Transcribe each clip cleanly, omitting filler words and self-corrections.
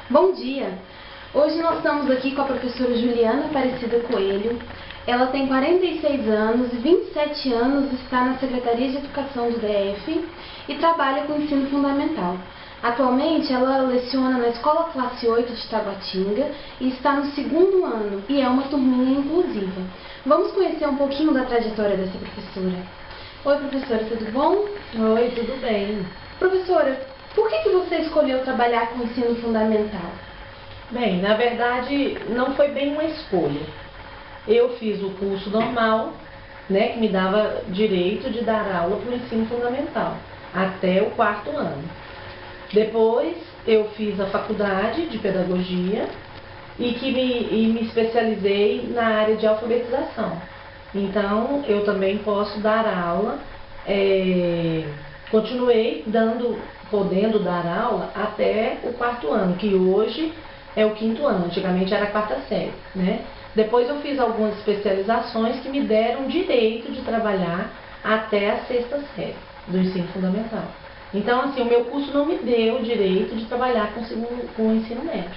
Bom dia! Hoje nós estamos aqui com a professora Juliana Aparecida Coelho. Ela tem 46 anos e 27 anos, está na Secretaria de Educação do DF e trabalha com ensino fundamental. Atualmente ela leciona na Escola Classe 8 de Taguatinga e está no 2º ano e é uma turminha inclusiva. Vamos conhecer um pouquinho da trajetória dessa professora. Oi, professora, tudo bom? Oi, tudo bem. Professora, por que você escolheu trabalhar com ensino fundamental? Bem, na verdade, não foi bem uma escolha. Eu fiz o curso normal, né, que me dava direito de dar aula para o ensino fundamental, até o 4º ano. Depois, eu fiz a faculdade de pedagogia e me especializei na área de alfabetização. Então, eu também posso dar aula, continuei podendo dar aula até o 4º ano, que hoje é o 5º ano, antigamente era a 4ª série, né? Depois eu fiz algumas especializações que me deram direito de trabalhar até a 6ª série do ensino fundamental. Então, assim, o meu curso não me deu o direito de trabalhar com o ensino médio.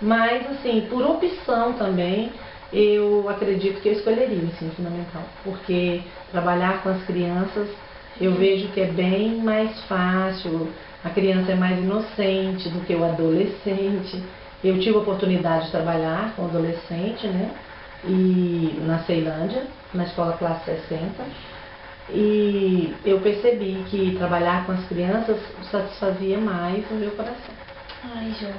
Mas, assim, por opção também, eu acredito que eu escolheria o ensino fundamental, porque trabalhar com as crianças eu vejo que é bem mais fácil, a criança é mais inocente do que o adolescente. Eu tive a oportunidade de trabalhar com adolescente, né, e na Ceilândia, na escola classe 60, e eu percebi que trabalhar com as crianças satisfazia mais o meu coração. Ai, joia.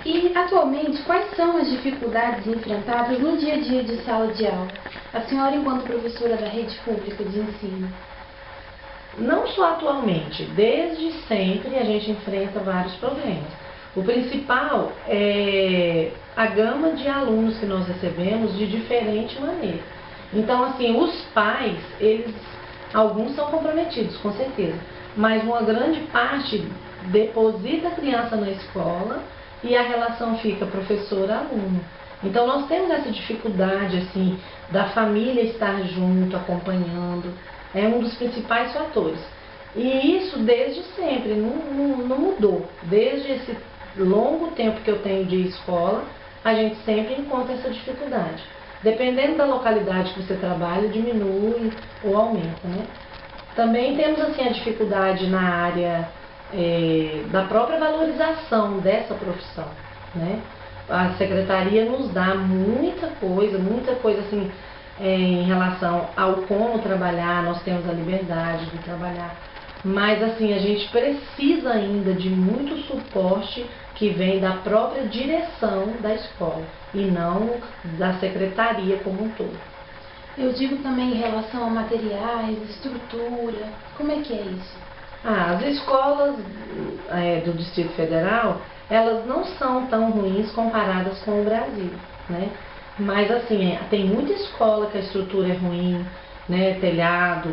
E, atualmente, quais são as dificuldades enfrentadas no dia a dia de sala de aula? A senhora, enquanto professora da rede pública de ensino. Não só atualmente, desde sempre a gente enfrenta vários problemas. O principal é a gama de alunos que nós recebemos de diferente maneira. Então, assim, os pais, alguns são comprometidos, com certeza, mas uma grande parte deposita a criança na escola e a relação fica professor-aluno. Então, nós temos essa dificuldade, assim, da família estar junto, acompanhando, é um dos principais fatores. E isso desde sempre, não mudou. Desde esse longo tempo que eu tenho de escola, a gente sempre encontra essa dificuldade. Dependendo da localidade que você trabalha, diminui ou aumenta, né? Também temos, assim, a dificuldade na área da própria valorização dessa profissão, né? A secretaria nos dá muita coisa assim, em relação ao como trabalhar, nós temos a liberdade de trabalhar, mas assim, a gente precisa ainda de muito suporte que vem da própria direção da escola e não da secretaria como um todo. Eu digo também em relação a materiais, estrutura, como é que é isso? As escolas do Distrito Federal, elas não são tão ruins comparadas com o Brasil, né? Mas assim, tem muita escola que a estrutura é ruim, né? Telhado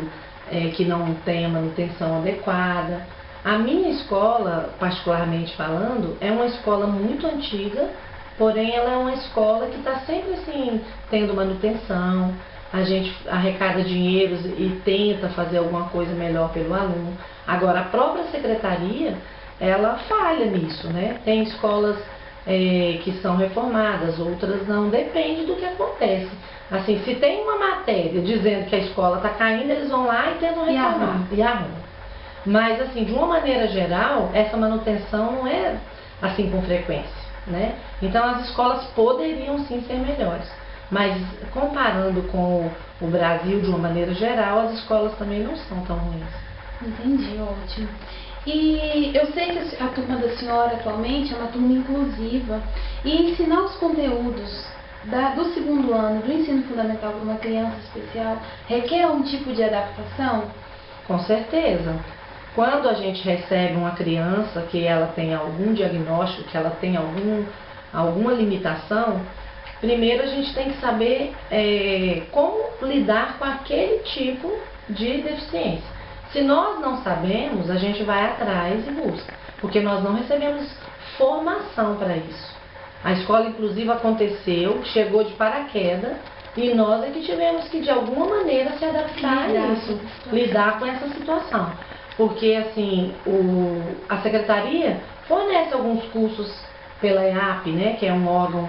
que não tem a manutenção adequada. A minha escola, particularmente falando, é uma escola muito antiga, porém ela é uma escola que está sempre assim, tendo manutenção. A gente arrecada dinheiros e tenta fazer alguma coisa melhor pelo aluno. Agora, a própria secretaria, ela falha nisso, né? Tem escolas que são reformadas, outras não, depende do que acontece. Assim, se tem uma matéria dizendo que a escola está caindo, eles vão lá e tentam reformar e arrumam. Mas, assim, de uma maneira geral, essa manutenção não é assim com frequência, né? Então, as escolas poderiam sim ser melhores. Mas, comparando com o Brasil de uma maneira geral, as escolas também não são tão ruins. Entendi, ótimo. E eu sei que a turma da senhora atualmente é uma turma inclusiva e ensinar os conteúdos do 2º ano do ensino fundamental para uma criança especial requer um tipo de adaptação? Com certeza. Quando a gente recebe uma criança que ela tem algum diagnóstico, que ela tem alguma limitação, primeiro a gente tem que saber como lidar com aquele tipo de deficiência. Se nós não sabemos, a gente vai atrás e busca, porque nós não recebemos formação para isso. A escola inclusiva aconteceu, chegou de paraquedas, e nós é que tivemos que de alguma maneira se adaptar a isso, lidar com essa situação. Porque assim, a secretaria fornece alguns cursos pela EAP, né, que é um órgão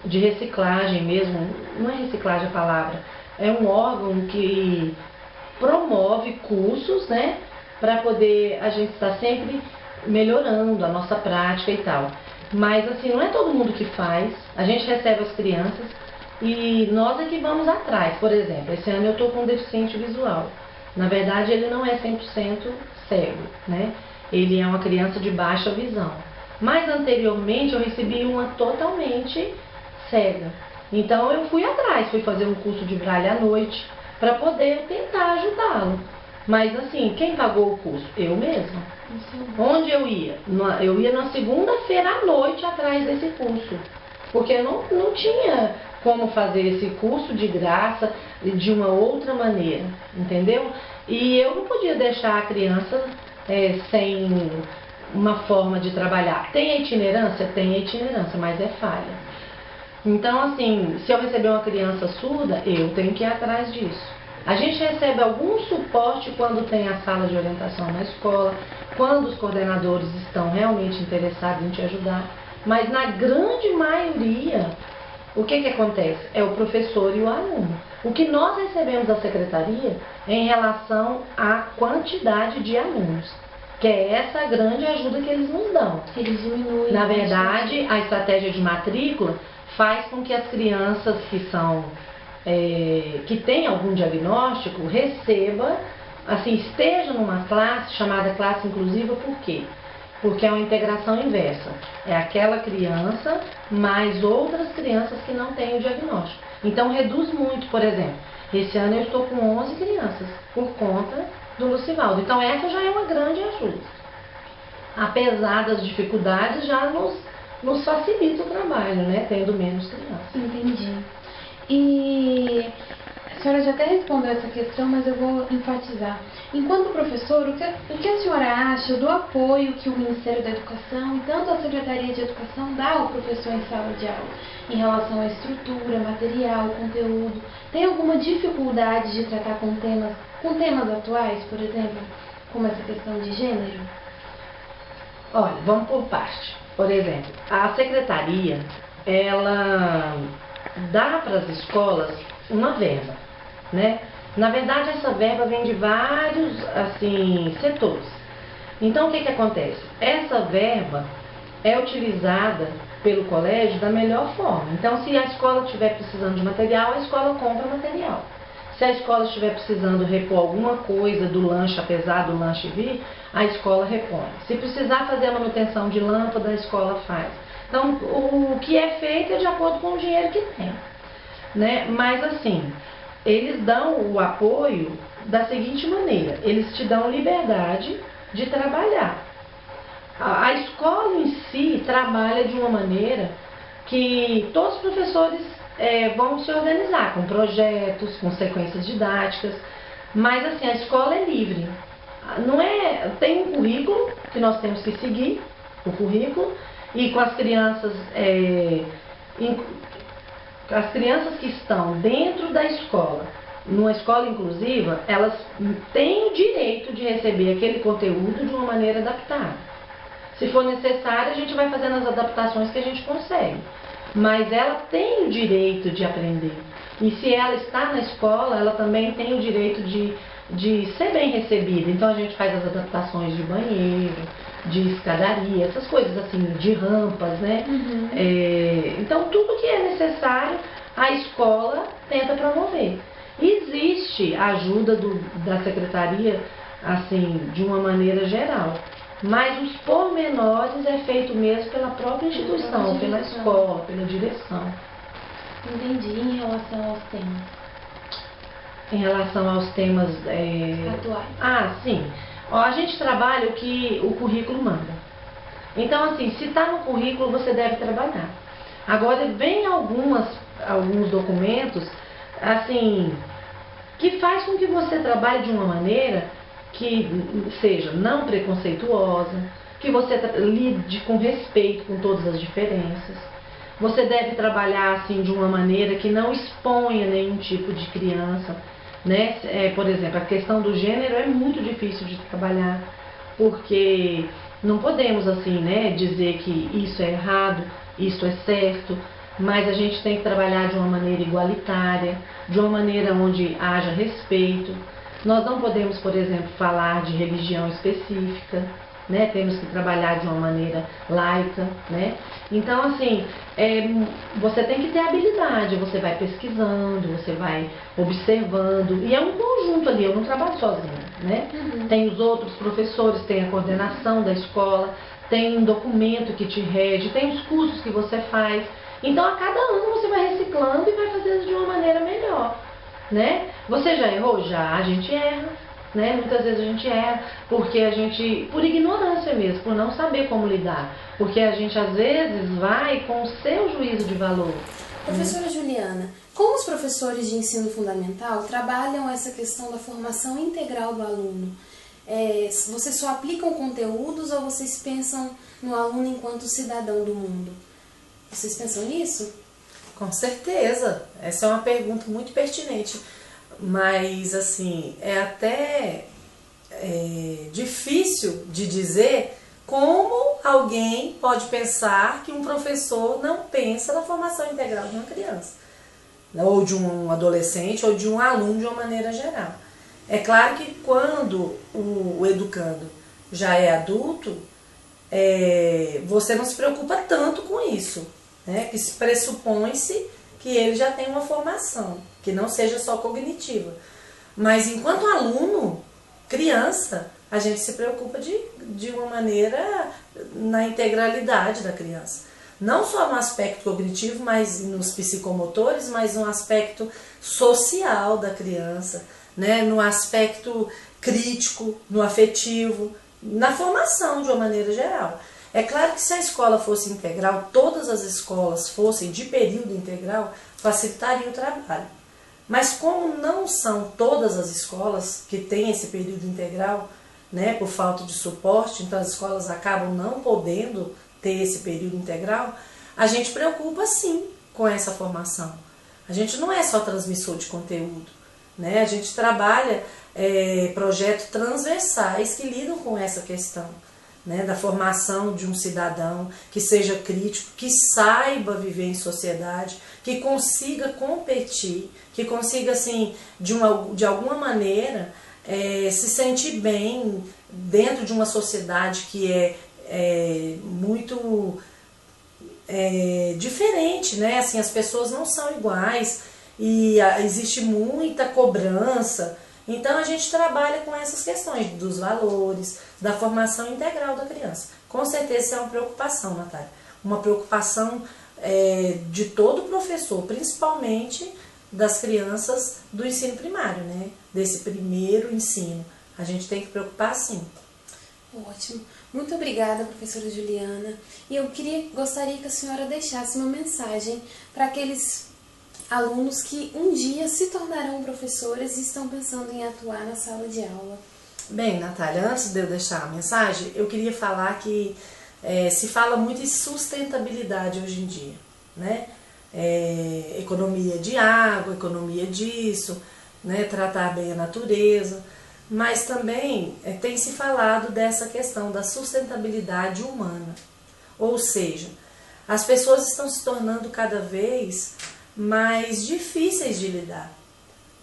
de reciclagem mesmo, não é reciclagem a palavra, é um órgão que promove cursos, né, para poder a gente estar sempre melhorando a nossa prática e tal. Mas assim, não é todo mundo que faz, a gente recebe as crianças e nós é que vamos atrás. Por exemplo, esse ano eu estou com um deficiente visual. Na verdade, ele não é 100% cego, né? Ele é uma criança de baixa visão. Mas anteriormente eu recebi uma totalmente cega. Então eu fui atrás, fui fazer um curso de braille à noite para poder tentar ajudá-lo. Mas assim, quem pagou o curso? Eu mesma. Onde eu ia? Eu ia na segunda-feira à noite atrás desse curso. Porque eu não tinha como fazer esse curso de graça de uma outra maneira, entendeu? E eu não podia deixar a criança sem uma forma de trabalhar. Tem a itinerância? Tem a itinerância, mas é falha. Então, assim, se eu receber uma criança surda, eu tenho que ir atrás disso. A gente recebe algum suporte quando tem a sala de orientação na escola, quando os coordenadores estão realmente interessados em te ajudar. Mas na grande maioria, o que acontece? É o professor e o aluno. O que nós recebemos da secretaria é em relação à quantidade de alunos, que é essa grande ajuda que eles nos dão. Eles diminuem. Na verdade, a estratégia de matrícula faz com que as crianças que têm algum diagnóstico receba, assim, esteja numa classe chamada classe inclusiva. Por quê? Porque é uma integração inversa. É aquela criança mais outras crianças que não têm o diagnóstico. Então reduz muito. Por exemplo, esse ano eu estou com 11 crianças por conta do Lucivaldo. Então essa já é uma grande ajuda. Apesar das dificuldades, já nos facilita o trabalho, né? Tendo menos crianças. Entendi. E a senhora já até respondeu essa questão, mas eu vou enfatizar. Enquanto professor, o que a senhora acha do apoio que o Ministério da Educação e tanto a Secretaria de Educação dá ao professor em sala de aula, em relação à estrutura, material, conteúdo? Tem alguma dificuldade de tratar com temas atuais, por exemplo, como essa questão de gênero? Olha, vamos por parte. Por exemplo, a secretaria, ela dá para as escolas uma verba, né? Na verdade, essa verba vem de vários, assim, setores. Então, o que acontece? Essa verba é utilizada pelo colégio da melhor forma. Então, se a escola estiver precisando de material, a escola compra material. Se a escola estiver precisando repor alguma coisa do lanche, apesar do lanche vir, a escola repõe. Se precisar fazer a manutenção de lâmpada, a escola faz. Então, o que é feito é de acordo com o dinheiro que tem, né? Mas, assim, eles dão o apoio da seguinte maneira: eles te dão liberdade de trabalhar. A escola em si trabalha de uma maneira que todos os professores vão se organizar com projetos, com sequências didáticas, mas assim, a escola é livre. Tem um currículo que nós temos que seguir, o currículo, e com as crianças que estão dentro da escola, numa escola inclusiva, elas têm o direito de receber aquele conteúdo de uma maneira adaptada. Se for necessário, a gente vai fazendo as adaptações que a gente consegue. Mas ela tem o direito de aprender. E se ela está na escola, ela também tem o direito de ser bem recebida. Então a gente faz as adaptações de banheiro, de escadaria, essas coisas assim, de rampas, né? Uhum. Então tudo que é necessário, a escola tenta promover. Existe a ajuda da secretaria, assim, de uma maneira geral. Mas os pormenores é feito mesmo pela própria instituição, pela escola, pela direção. Entendi. Em relação aos temas? Em relação aos temas atuais. Ah, sim. A gente trabalha o que o currículo manda. Então, assim, se está no currículo, você deve trabalhar. Agora, vem alguns documentos, assim, que faz com que você trabalhe de uma maneira que seja não preconceituosa, que você lide com respeito com todas as diferenças. Você deve trabalhar assim de uma maneira que não exponha nenhum tipo de criança, né? Por exemplo, a questão do gênero é muito difícil de trabalhar, porque Não podemos assim, né, dizer que isso é errado, isso é certo, mas a gente tem que trabalhar de uma maneira igualitária, de uma maneira onde haja respeito. Nós não podemos, por exemplo, falar de religião específica, né? Temos que trabalhar de uma maneira laica, né? Então, assim, você tem que ter habilidade, você vai pesquisando, você vai observando, e é um conjunto ali, eu não trabalho sozinha, né? Tem os outros professores, tem a coordenação da escola, tem um documento que te rege, tem os cursos que você faz. Então, a cada ano você vai reciclando e vai fazendo de uma maneira melhor, né? Você já errou? Já, a gente erra, né? Muitas vezes a gente erra porque a gente, por ignorância mesmo, por não saber como lidar, porque a gente às vezes vai com o seu juízo de valor. Professora Juliana, como os professores de ensino fundamental trabalham essa questão da formação integral do aluno? Vocês só aplicam conteúdos ou vocês pensam no aluno enquanto cidadão do mundo? Vocês pensam nisso? Com certeza, essa é uma pergunta muito pertinente, mas assim, é até difícil de dizer como alguém pode pensar que um professor não pensa na formação integral de uma criança, ou de um adolescente, ou de um aluno de uma maneira geral. É claro que quando o educando já é adulto, você não se preocupa tanto com isso, né? Que pressupõe-se que ele já tem uma formação, que não seja só cognitiva. Mas enquanto aluno, criança, a gente se preocupa de uma maneira na integralidade da criança. Não só no aspecto cognitivo, mas nos psicomotores, mas no aspecto social da criança, né? No aspecto crítico, no afetivo, na formação de uma maneira geral. É claro que se a escola fosse integral, todas as escolas fossem de período integral, facilitaria o trabalho. Mas como não são todas as escolas que têm esse período integral, né, por falta de suporte, então as escolas acabam não podendo ter esse período integral, a gente preocupa sim com essa formação. A gente não é só transmissor de conteúdo, né? A gente trabalha projetos transversais que lidam com essa questão, né, da formação de um cidadão que seja crítico, que saiba viver em sociedade, que consiga competir, que consiga, assim, de alguma maneira, se sentir bem dentro de uma sociedade que é muito diferente, né? Assim, as pessoas não são iguais e existe muita cobrança. Então a gente trabalha com essas questões dos valores, da formação integral da criança. Com certeza isso é uma preocupação, Natália. Uma preocupação de todo professor, principalmente das crianças do ensino primário, né? Desse primeiro ensino. A gente tem que preocupar sim. Ótimo. Muito obrigada, professora Juliana. E eu gostaria que a senhora deixasse uma mensagem para aqueles alunos que um dia se tornarão professores e estão pensando em atuar na sala de aula. Bem, Natália, antes de eu deixar a mensagem, eu queria falar que se fala muito em sustentabilidade hoje em dia, né? Economia de água, economia disso, né? Tratar bem a natureza, mas também tem se falado dessa questão da sustentabilidade humana, ou seja, as pessoas estão se tornando cada vez mais difíceis de lidar.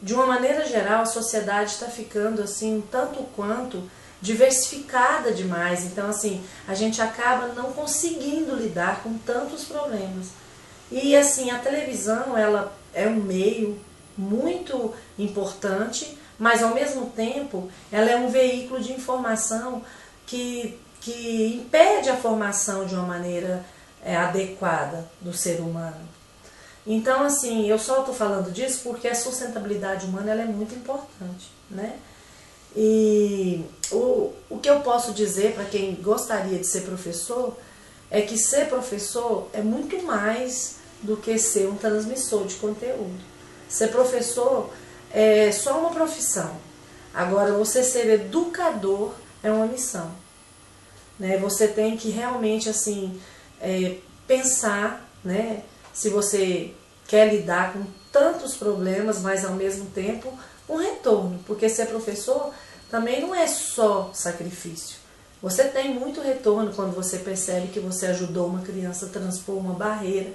De uma maneira geral, a sociedade está ficando assim um tanto quanto diversificada demais. Então, assim, a gente acaba não conseguindo lidar com tantos problemas. E assim, a televisão, ela é um meio muito importante, mas ao mesmo tempo ela é um veículo de informação que impede a formação de uma maneira adequada do ser humano. Então, assim, eu só estou falando disso porque a sustentabilidade humana ela é muito importante, né? E o que eu posso dizer para quem gostaria de ser professor é que ser professor é muito mais do que ser um transmissor de conteúdo. Ser professor é só uma profissão. Agora, você ser educador é uma missão, né? Você tem que realmente, assim, pensar, né? Se você quer lidar com tantos problemas, mas ao mesmo tempo um retorno, porque ser professor também não é só sacrifício, Você tem muito retorno quando você percebe que você ajudou uma criança a transpor uma barreira,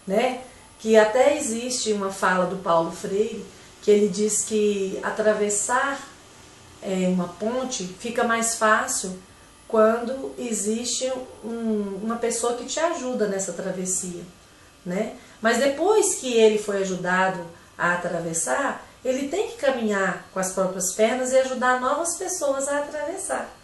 né? Que até existe uma fala do Paulo Freire, que ele diz que atravessar uma ponte fica mais fácil quando existe uma pessoa que te ajuda nessa travessia, né? Mas depois que ele foi ajudado a atravessar, ele tem que caminhar com as próprias pernas e ajudar novas pessoas a atravessar.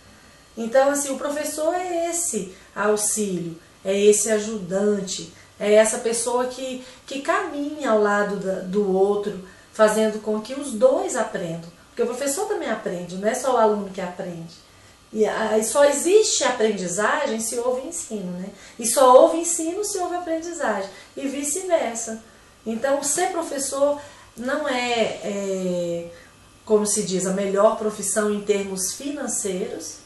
Então, assim, o professor é esse auxílio, é esse ajudante, é essa pessoa que caminha ao lado do outro, fazendo com que os dois aprendam. Porque o professor também aprende, não é só o aluno que aprende. E só existe aprendizagem se houve ensino, né? E só houve ensino se houve aprendizagem, e vice-versa. Então, ser professor não é, como se diz, a melhor profissão em termos financeiros,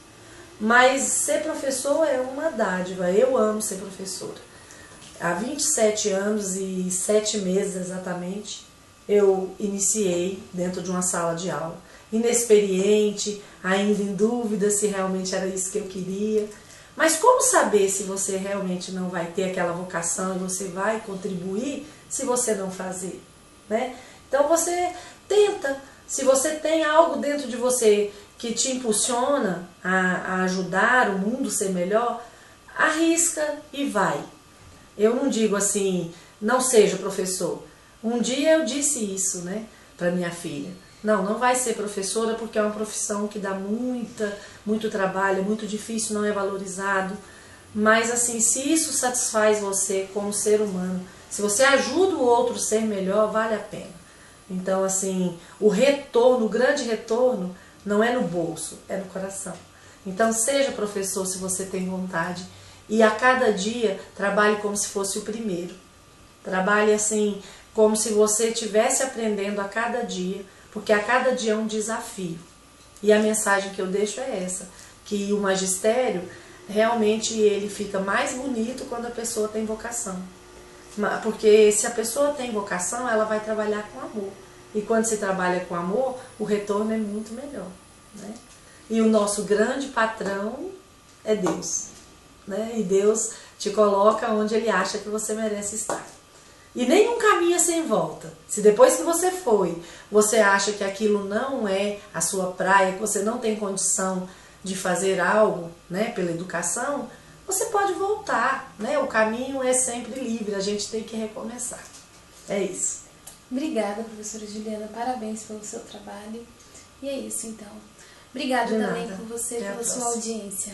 mas ser professor é uma dádiva. Eu amo ser professora. Há 27 anos e 7 meses exatamente, eu iniciei dentro de uma sala de aula. Inexperiente, ainda em dúvida se realmente era isso que eu queria. Mas como saber se você realmente não vai ter aquela vocação e você vai contribuir se você não fazer, né? Então você tenta. Se você tem algo dentro de você que te impulsiona a ajudar o mundo a ser melhor, arrisca e vai. Eu não digo assim, não seja professor. Um dia eu disse isso, né, para minha filha. Não vai ser professora porque é uma profissão que dá muito trabalho, é muito difícil, não é valorizado. Mas assim, se isso satisfaz você como ser humano, se você ajuda o outro a ser melhor, vale a pena. Então, assim, o retorno, o grande retorno, não é no bolso, é no coração. Então, seja professor se você tem vontade. E a cada dia, trabalhe como se fosse o primeiro. Trabalhe assim, como se você estivesse aprendendo a cada dia, porque a cada dia é um desafio. E a mensagem que eu deixo é essa, que o magistério, realmente, ele fica mais bonito quando a pessoa tem vocação. Porque se a pessoa tem vocação, ela vai trabalhar com amor. E quando se trabalha com amor, o retorno é muito melhor, né? E o nosso grande patrão é Deus, né? E Deus te coloca onde Ele acha que você merece estar. E nenhum caminho é sem volta. Se depois que você foi, você acha que aquilo não é a sua praia, que você não tem condição de fazer algo, né, pela educação, você pode voltar, né? O caminho é sempre livre, a gente tem que recomeçar. É isso. Obrigada, professora Juliana, parabéns pelo seu trabalho. E é isso, então. Obrigada também por você, pela sua audiência.